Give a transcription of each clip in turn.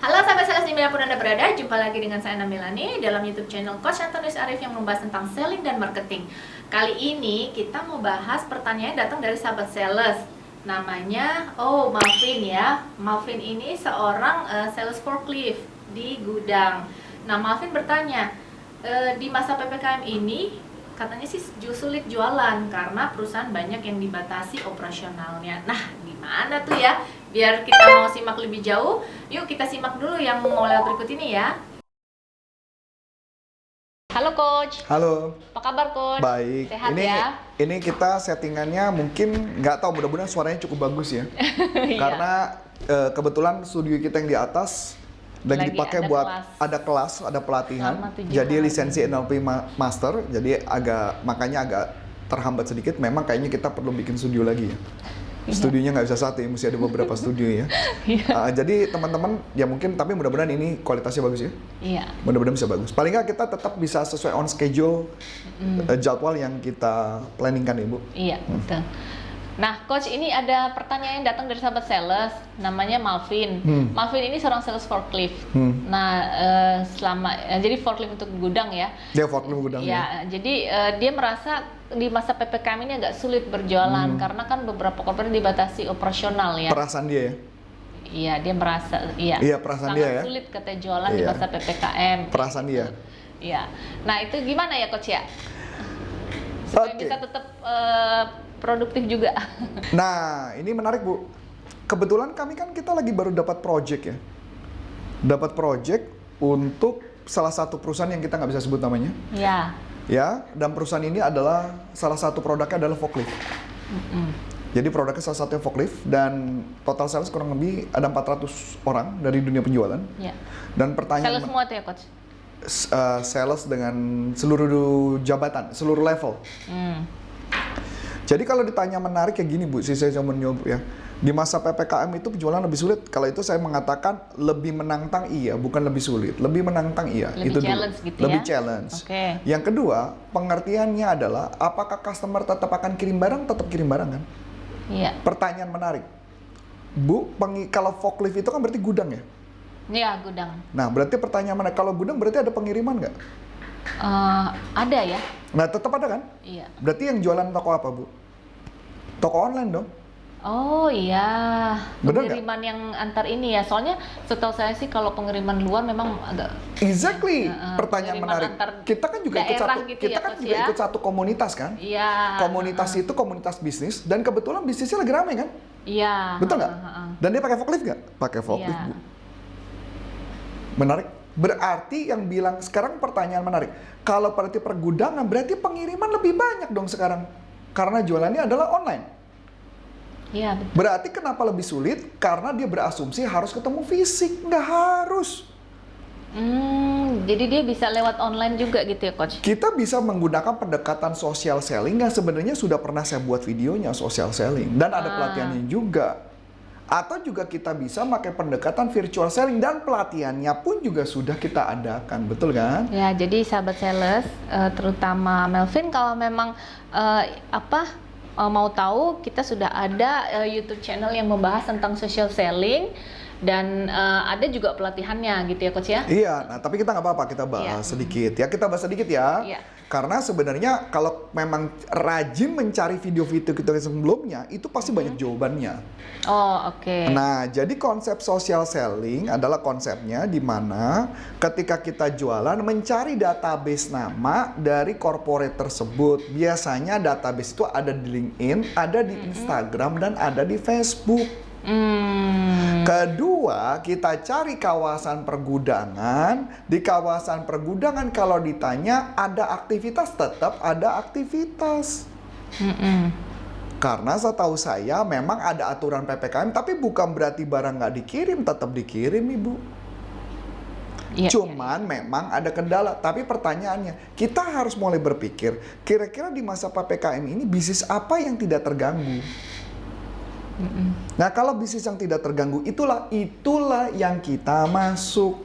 Halo sahabat sales dimanapun Anda berada, jumpa lagi dengan saya Namilani dalam YouTube channel Coach Antonius Arif yang membahas tentang selling dan marketing. Kali ini kita mau bahas pertanyaan datang dari sahabat sales. Namanya, Malvin ya. Malvin ini seorang sales forklift di gudang. Nah, Malvin bertanya, di masa PPKM ini katanya sih sulit jualan karena perusahaan banyak yang dibatasi operasionalnya. Nah, gimana tuh ya? Biar kita mau simak lebih jauh, yuk kita simak dulu yang mau lewat berikut ini ya. Halo Coach. Halo. Apa kabar Coach? Baik. Sehat ya? Ini kita settingannya mungkin nggak tahu, mudah-mudahan suaranya cukup bagus ya. Karena kebetulan studio kita yang di atas lagi dipakai buat kelas, ada pelatihan. Jadi lisensi NLP Master, jadi makanya agak terhambat sedikit. Memang kayaknya kita perlu bikin studio lagi ya. Studionya nggak bisa satu ya, mesti ada beberapa studio ya. Jadi teman-teman ya mungkin, tapi mudah-mudahan ini kualitasnya bagus ya. Iya. Mudah-mudahan bisa bagus. Paling nggak kita tetap bisa sesuai on schedule jadwal yang kita planningkan Ibu. Iya, betul. Nah, Coach, ini ada pertanyaan yang datang dari sahabat sales, namanya Malvin. Malvin ini seorang sales forklift. Nah, jadi forklift untuk gudang ya. Dia forklift gudang ya. Jadi dia merasa di masa PPKM ini agak sulit berjualan karena kan beberapa korporat dibatasi operasional ya. Perasaan dia ya? Iya, dia merasa Iya, perasaan dia ya. Sangat sulit katanya jualan di masa PPKM. Perasaan dia. Iya. Nah, itu gimana ya, Coach ya? Supaya bisa tetap produktif juga. Nah, ini menarik Bu. Kebetulan kita lagi baru dapat project ya. Dapat project untuk salah satu perusahaan yang kita nggak bisa sebut namanya. Ya. Ya, dan perusahaan ini adalah salah satu produknya adalah forklift. Jadi produknya salah satunya forklift dan total sales kurang lebih ada 400 orang dari dunia penjualan. Ya. Dan pertanyaan sales semua tuh ya Coach? Sales dengan seluruh jabatan, seluruh level. Jadi kalau ditanya menarik kayak gini Bu, saya cuma menjawab ya. Di masa PPKM itu penjualan lebih sulit. Kalau itu saya mengatakan lebih menantang iya, bukan lebih sulit. Lebih menantang iya. Lebih itu challenge dulu. Gitu lebih ya? challenge. Okay. Yang kedua, pengertiannya adalah apakah customer tetap akan kirim barang? Tetap kirim barang kan? Iya. Pertanyaan menarik. Bu, kalau forklift itu kan berarti gudang ya? Iya, gudang. Nah, berarti pertanyaan mana? Kalau gudang berarti ada pengiriman nggak? Ada ya. Nah, tetap ada kan? Iya. Berarti yang jualan toko apa, Bu? Toko online dong? Oh iya, bener pengiriman yang antar ini ya. Soalnya setahu saya sih kalau pengiriman luar memang agak... Exactly. Pertanyaan menarik. Kita kan juga ikut satu, gitu kita ya, kan juga ya? ikut satu komunitas kan? Iya. Komunitas itu komunitas bisnis dan kebetulan bisnisnya lagi ramai kan? Iya. Betul nggak? Dan dia pakai forklift nggak? Pakai forklift Bu. Menarik. Berarti yang bilang sekarang pertanyaan menarik. Kalau berarti pergudangan berarti pengiriman lebih banyak dong sekarang. Karena jualannya adalah online. Iya, betul. Berarti kenapa lebih sulit? Karena dia berasumsi harus ketemu fisik. Nggak harus. Jadi dia bisa lewat online juga gitu ya Coach? Kita bisa menggunakan pendekatan social selling yang sebenarnya sudah pernah saya buat videonya social selling. Dan ada pelatihannya juga. Atau juga kita bisa pakai pendekatan virtual selling dan pelatihannya pun juga sudah kita adakan. Betul kan? Ya, jadi sahabat sales, terutama Melvin, kalau memang mau tahu, kita sudah ada YouTube channel yang membahas tentang social selling dan ada juga pelatihannya gitu ya Coach ya? Iya, nah tapi kita nggak apa-apa, kita bahas sedikit ya, kita bahas sedikit ya. Iya. Karena sebenarnya kalau memang rajin mencari video-video kita sebelumnya, itu pasti banyak jawabannya. Oh, oke. Nah, jadi konsep social selling adalah konsepnya di mana ketika kita jualan mencari database nama dari corporate tersebut. Biasanya database itu ada di LinkedIn, ada di Instagram, dan ada di Facebook. Kedua, kita cari kawasan pergudangan. Di kawasan pergudangan kalau ditanya ada aktivitas, tetap ada aktivitas. Karena setahu saya memang ada aturan PPKM, tapi bukan berarti barang nggak dikirim, tetap dikirim Ibu. Cuman memang ada kendala. Tapi pertanyaannya, kita harus mulai berpikir, kira-kira di masa PPKM ini bisnis apa yang tidak terganggu? Nah, kalau bisnis yang tidak terganggu itulah yang kita masuk.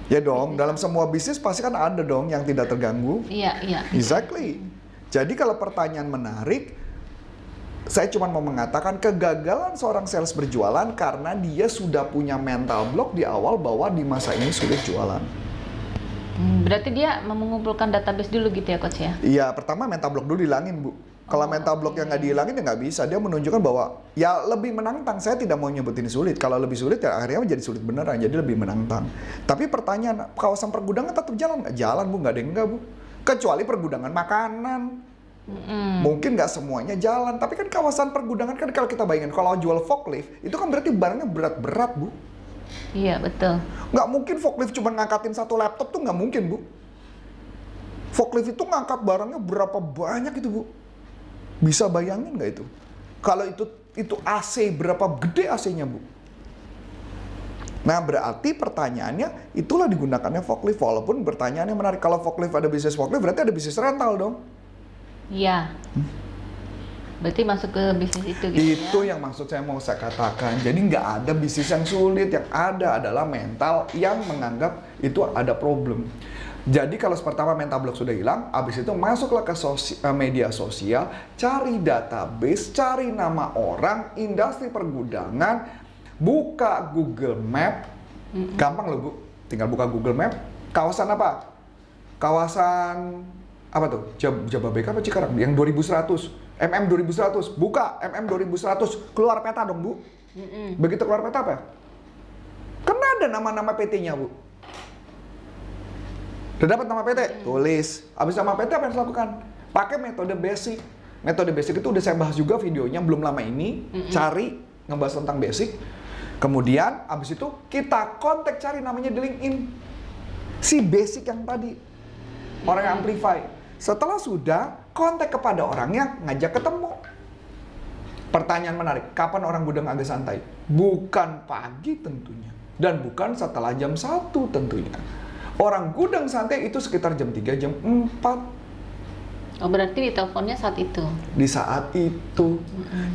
Ya dong, dalam semua bisnis pasti kan ada dong yang tidak terganggu. Iya. Exactly. Jadi kalau pertanyaan menarik, Saya cuma mau mengatakan kegagalan seorang sales berjualan karena dia sudah punya mental block di awal bahwa di masa ini sulit jualan. Berarti dia mengumpulkan database dulu gitu ya Coach ya? Iya, pertama mental block dulu dihilangin Bu. Kalau mental block yang nggak dihilangin ya nggak bisa. Dia menunjukkan bahwa ya lebih menantang. Saya tidak mau nyebut ini sulit. Kalau lebih sulit ya akhirnya menjadi sulit beneran. Jadi lebih menantang. Tapi pertanyaan, kawasan pergudangan tetap jalan nggak? Jalan Bu, nggak ada yang nggak Bu. Kecuali pergudangan makanan. Mungkin nggak semuanya jalan, tapi kan kawasan pergudangan kan kalau kita bayangin kalau jual forklift itu kan berarti barangnya berat-berat Bu. Iya betul. Nggak mungkin forklift cuma ngangkatin satu laptop tuh nggak mungkin Bu. Forklift itu ngangkat barangnya berapa banyak itu Bu? Bisa bayangin nggak itu? Kalau itu AC berapa gede AC-nya Bu? Nah berarti pertanyaannya itulah digunakannya forklift. Walaupun pertanyaannya menarik, kalau forklift ada bisnis forklift berarti ada bisnis rental dong. Iya. Berarti masuk ke bisnis itu gitu Itu ya? yang maksud saya mau saya katakan. Jadi nggak ada bisnis yang sulit, yang ada adalah mental yang menganggap itu ada problem. Jadi kalau pertama mental block sudah hilang, habis itu masuklah ke media sosial, cari database, cari nama orang, industri pergudangan, buka Google Map. Gampang loh Bu, tinggal buka Google Map. Kawasan apa? Kawasan apa tuh? Jababeka apa Cikarang? Yang 2100, MM 2100, buka MM 2100, keluar peta dong Bu. Begitu keluar peta apa? Karena ada nama-nama PT-nya Bu. Udah dapat nama PT? Tulis. Habis nama PT apa yang harus lakukan? Pakai metode basic. Metode basic itu udah saya bahas juga videonya belum lama ini. Cari, ngebahas tentang basic. Kemudian habis itu kita kontak cari namanya di LinkedIn. Si basic yang tadi. Orang yang amplify. Setelah sudah, kontak kepada orangnya, ngajak ketemu. Pertanyaan menarik, kapan orang gudang agak santai? Bukan pagi tentunya. Dan bukan setelah jam 1 tentunya. Orang gudang santai itu sekitar jam 3, jam 4. Oh berarti di teleponnya saat itu? Di saat itu.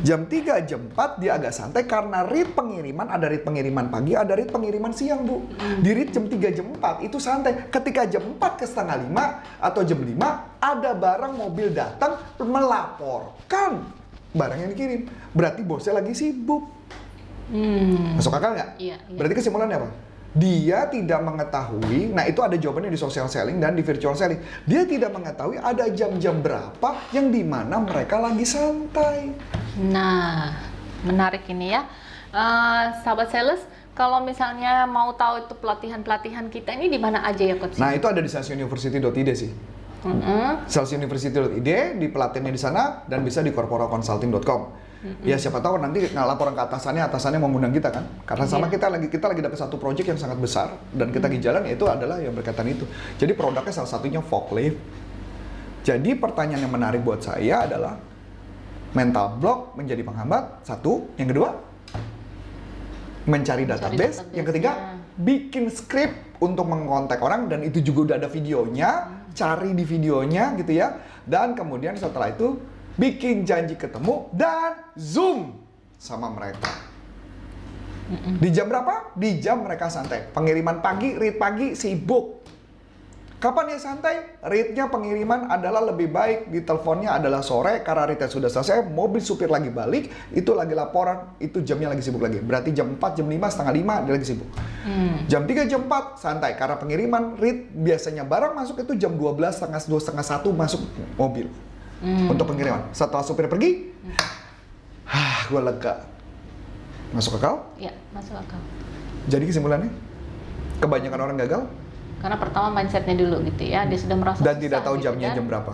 Jam 3, jam 4 dia agak santai karena read pengiriman, ada read pengiriman pagi, ada read pengiriman siang Bu. Di read jam 3, jam 4 itu santai. Ketika jam 4 ke setengah 5 atau jam 5 ada barang mobil datang melaporkan barang yang dikirim. Berarti bosnya lagi sibuk. Masuk akal nggak? Iya. Berarti kesimpulannya apa? Dia tidak mengetahui, nah itu ada jawabannya di social selling dan di virtual selling. Dia tidak mengetahui ada jam-jam berapa yang dimana mereka lagi santai. Nah, menarik ini ya. Sahabat sales, kalau misalnya mau tahu itu pelatihan-pelatihan kita ini di mana aja ya Coach? Nah itu ada di salesuniversity.id sih. Salesuniversity.id, di pelatihannya di sana, dan bisa di corporaconsulting.com. Ya siapa tahu nanti laporan ke atasannya mau ngundang kita kan, karena sama kita lagi dapat satu project yang sangat besar dan kita di jalan, itu adalah yang berkaitan itu. Jadi produknya salah satunya forklift. Jadi pertanyaan yang menarik buat saya adalah mental block menjadi penghambat, satu. Yang kedua, mencari database. Yang ketiga, bikin script untuk mengontak orang, dan itu juga udah ada videonya, cari di videonya gitu ya. Dan kemudian setelah itu bikin janji ketemu dan Zoom sama mereka. Di jam berapa? Di jam mereka santai. Pengiriman pagi, read pagi, sibuk. Kapan ya santai? Readnya pengiriman adalah lebih baik di teleponnya adalah sore, karena readnya sudah selesai, mobil supir lagi balik, itu lagi laporan, itu jamnya lagi sibuk lagi. Berarti jam 4, jam 5, setengah 5 dia lagi sibuk. Jam 3, jam 4 santai, karena pengiriman read biasanya barang masuk itu jam 12, setengah 1 masuk mobil. Untuk pengiriman. Setelah supir pergi, gue lega. Masuk akal? Iya, masuk akal. Jadi kesimpulannya, kebanyakan orang gagal karena pertama mindsetnya dulu gitu ya, dia sudah merasa dan susah, tidak tahu gitu jamnya kan? jam berapa.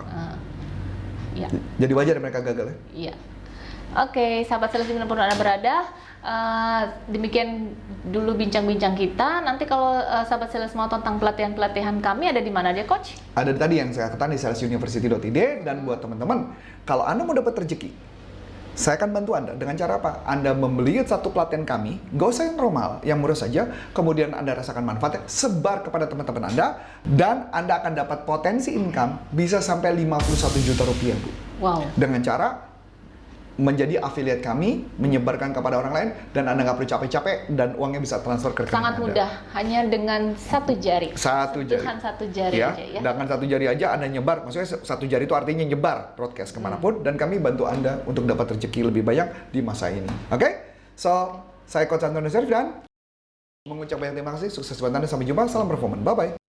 Iya. Jadi wajar mereka gagal ya. Iya. Oke, sahabat sales dimanapun Anda berada, demikian dulu bincang-bincang kita. Nanti kalau sahabat sales mau tentang pelatihan-pelatihan kami ada di mana aja Coach? Ada tadi yang saya katakan di salesuniversity.id. Dan buat teman-teman, kalau Anda mau dapat rezeki, saya akan bantu Anda dengan cara apa? Anda membeli satu pelatihan kami, gak usah yang normal, yang murah saja. Kemudian Anda rasakan manfaatnya, sebar kepada teman-teman Anda, dan Anda akan dapat potensi income bisa sampai 51 juta rupiah Bu. Wow. Dengan cara menjadi affiliate kami, menyebarkan kepada orang lain, dan Anda nggak perlu capek-capek, dan uangnya bisa transfer ke rekening Sangat Anda. mudah, hanya dengan satu jari. Satu jari. Satu jari Ya, aja ya. dengan satu jari aja Anda nyebar, maksudnya satu jari itu artinya nyebar broadcast kemanapun, dan kami bantu Anda untuk dapat rezeki lebih banyak di masa ini. Oke? So, saya Coach Antonio Serif dan mengucapkan terima kasih, sukses buat Anda, sampai jumpa, salam performance, bye-bye.